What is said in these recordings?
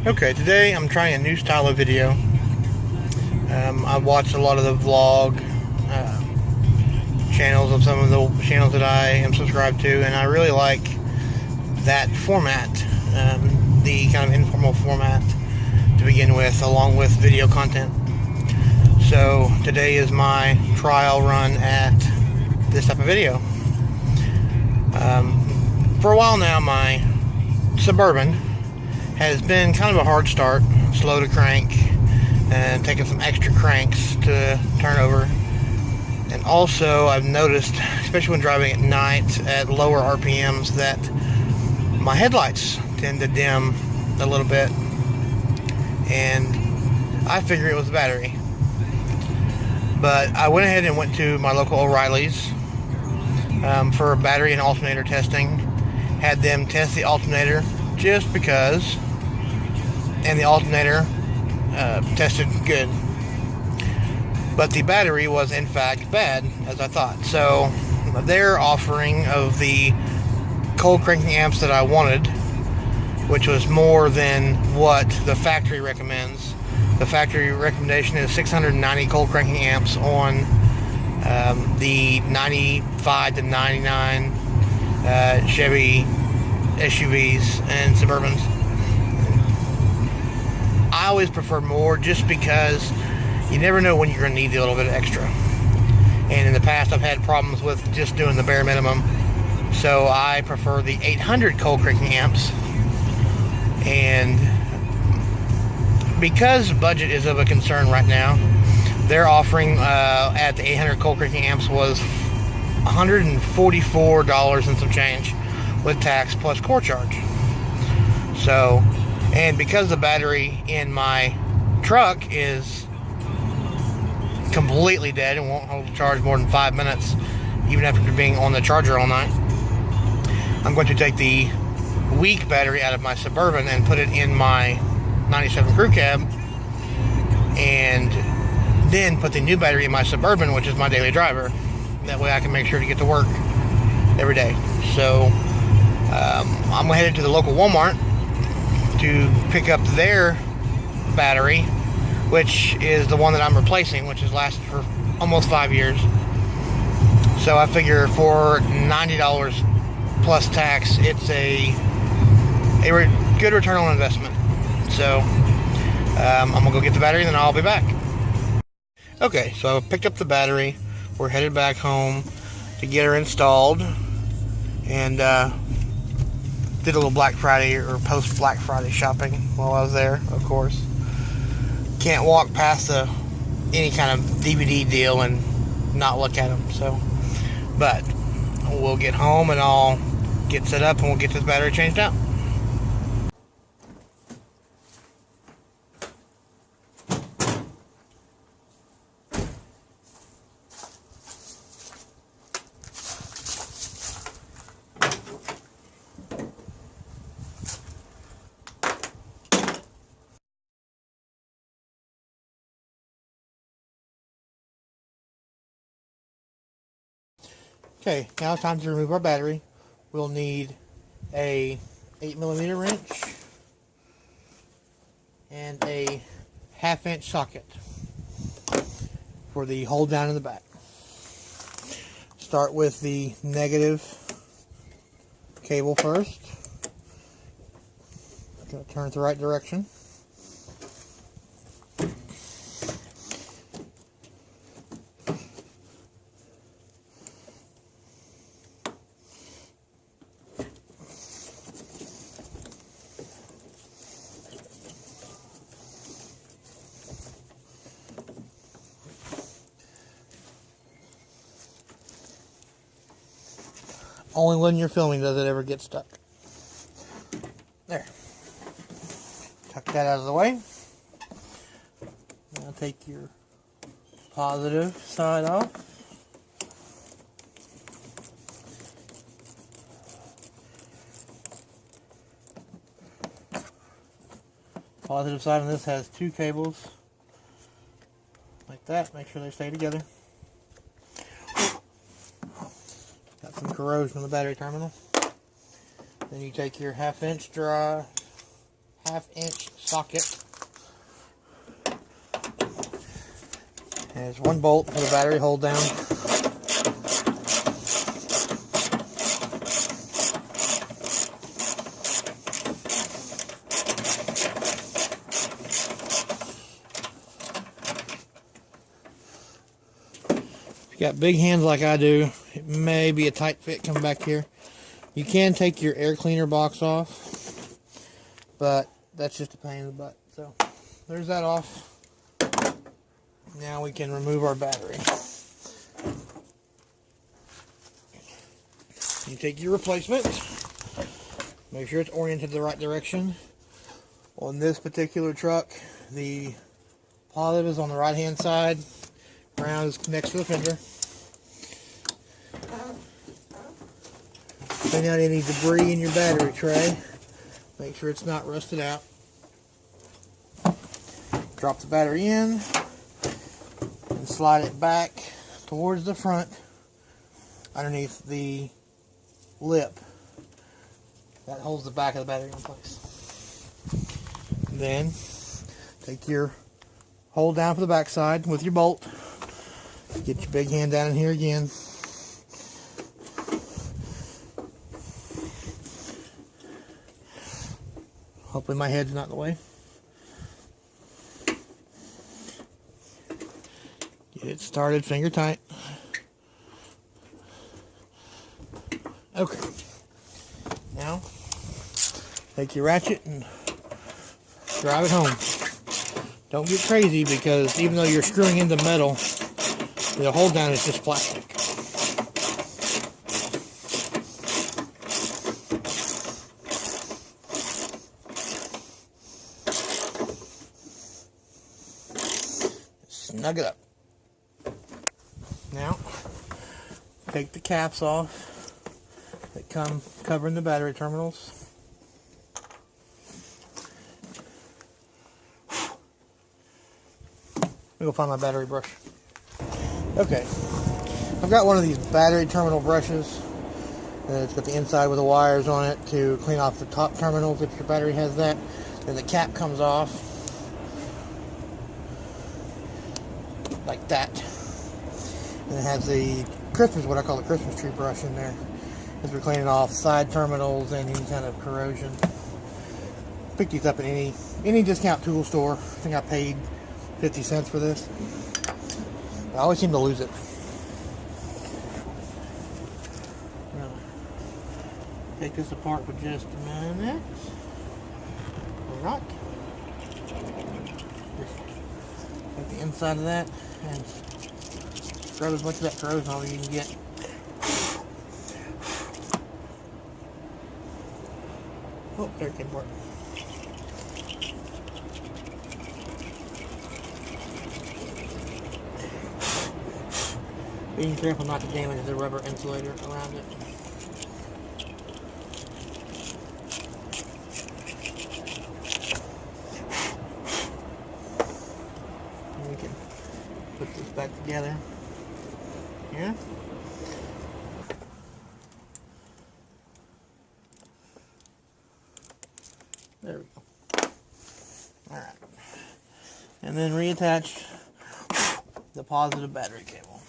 Okay, today I'm trying a new style of video. I watched a lot of the vlog channels of some of the channels that I am subscribed to, and I really like that format, the kind of informal format to begin with, along with video content. So today is my trial run at this type of video. For a while now, my Suburban has been kind of a hard start, slow to crank, and taking some extra cranks to turn over. And also, I've noticed, especially when driving at night at lower RPMs, that my headlights tend to dim a little bit, and I figure it was the battery. But I went ahead and went to my local O'Reilly's for battery and alternator testing. Had them test the alternator just because, and the alternator tested good, but the battery was in fact bad, as I thought. So their offering of the cold cranking amps that I wanted, which was more than what the factory recommends. The factory recommendation is 690 cold cranking amps on the 95 to 99 Chevy SUVs and Suburbans. I always prefer more, just because you never know when you're going to need a little bit of extra. And in the past, I've had problems with just doing the bare minimum. So I prefer the 800 cold cranking amps. And because budget is of a concern right now, their offering at the 800 cold cranking amps was $144 and some change with tax plus core charge. So, and because the battery in my truck is completely dead and won't hold the charge more than 5 minutes, even after being on the charger all night, I'm going to take the weak battery out of my Suburban and put it in my 97 crew cab, and then put the new battery in my Suburban, which is my daily driver. That way I can make sure to get to work every day. So I'm headed to the local Walmart to pick up their battery, which is the one that I'm replacing, which has lasted for almost 5 years. So I figure for $90 plus tax, it's a good return on investment. So I'm gonna go get the battery and then I'll be back. Okay, so I picked up the battery. We're headed back home to get her installed, and did a little Black Friday or post Black Friday shopping while I was there, of course. Can't walk past any kind of DVD deal and not look at them. So, but we'll get home and I'll get set up and we'll get this battery changed out. Okay, now it's time to remove our battery. We'll need a 8mm wrench and a 1/2 inch socket for the hold down in the back. Start with the negative cable first. Gonna turn it the right direction. Only when you're filming does it ever get stuck. There. Tuck that out of the way. Now take your positive side off. Positive side on this has 2 cables. Like that. Make sure they stay together. Got some corrosion on the battery terminal. Then you take your 1/2 inch socket has one bolt for the battery hold down. If you got big hands like I do, it may be a tight fit coming back here. You can take your air cleaner box off, but that's just a pain in the butt. So there's that off. Now we can remove our battery. You take your replacement, make sure it's oriented the right direction. On this particular truck, the positive is on the right hand side, ground is next to the fender. Clean out any debris in your battery tray. Make sure it's not rusted out. Drop the battery in and slide it back towards the front underneath the lip that holds the back of the battery in place. Then take your hold down for the back side with your bolt. Get your big hand down in here again. Hopefully my head's not in the way. Get it started, finger tight. Okay. Now, take your ratchet and drive it home. Don't get crazy, because even though you're screwing into metal, the hold down is just plastic. Snug it up. Now, take the caps off that come covering the battery terminals. Let me go find my battery brush. Okay, I've got one of these battery terminal brushes. It's got the inside with the wires on it to clean off the top terminals if your battery has that. Then the cap comes off like that. And it has the Christmas, what I call the Christmas tree brush in there, as we're cleaning off side terminals and any kind of corrosion. Pick these up at any discount tool store. I think I paid 50 cents for this. I always seem to lose it. Take this apart for just a minute. Alright. Take the inside of that and scrub as much of that corrosion off as you can get. Oh, there it came apart. Being careful not to damage the rubber insulator around it. And we can put this back together. Yeah. There we go. Alright. And then reattach the positive battery cable.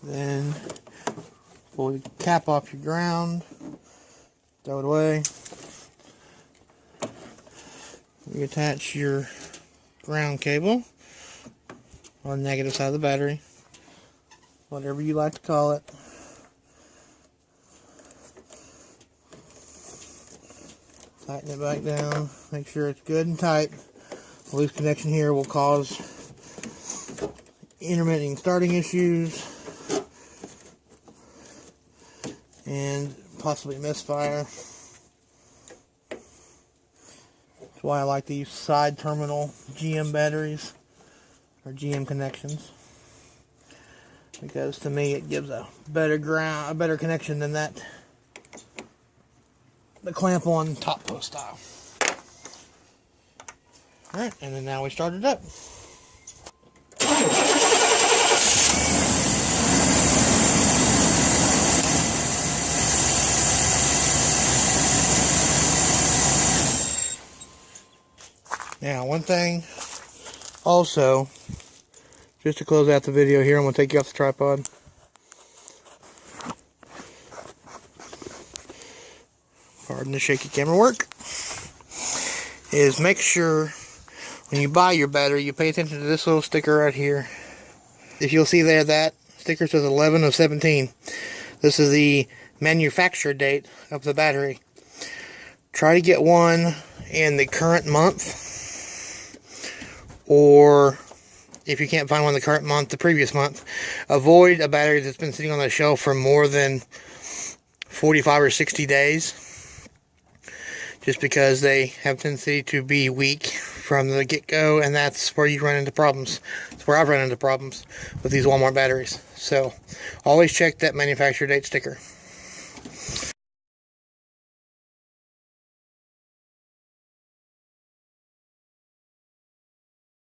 Then pull the cap off your ground, throw it away. Reattach your ground cable on the negative side of the battery, whatever you like to call it. Tighten it back down, make sure it's good and tight. A loose connection here will cause intermittent starting issues and possibly misfire. That's why I like to use side terminal GM batteries or GM connections. because to me it gives a better connection than the clamp on top post style. Alright, and then now we start it up. Now, one thing also, just to close out the video here, I'm going to take you off the tripod. Pardon the shaky camera work. Is make sure when you buy your battery, you pay attention to this little sticker right here. If you'll see there, that sticker says 11 of 17. This is the manufacture date of the battery. Try to get one in the current month, or if you can't find one in the current month, the previous month. Avoid a battery that's been sitting on the shelf for more than 45 or 60 days, just because they have a tendency to be weak from the get-go, and that's where you run into problems. That's where I've run into problems with these Walmart batteries. So always check that manufacturer date sticker.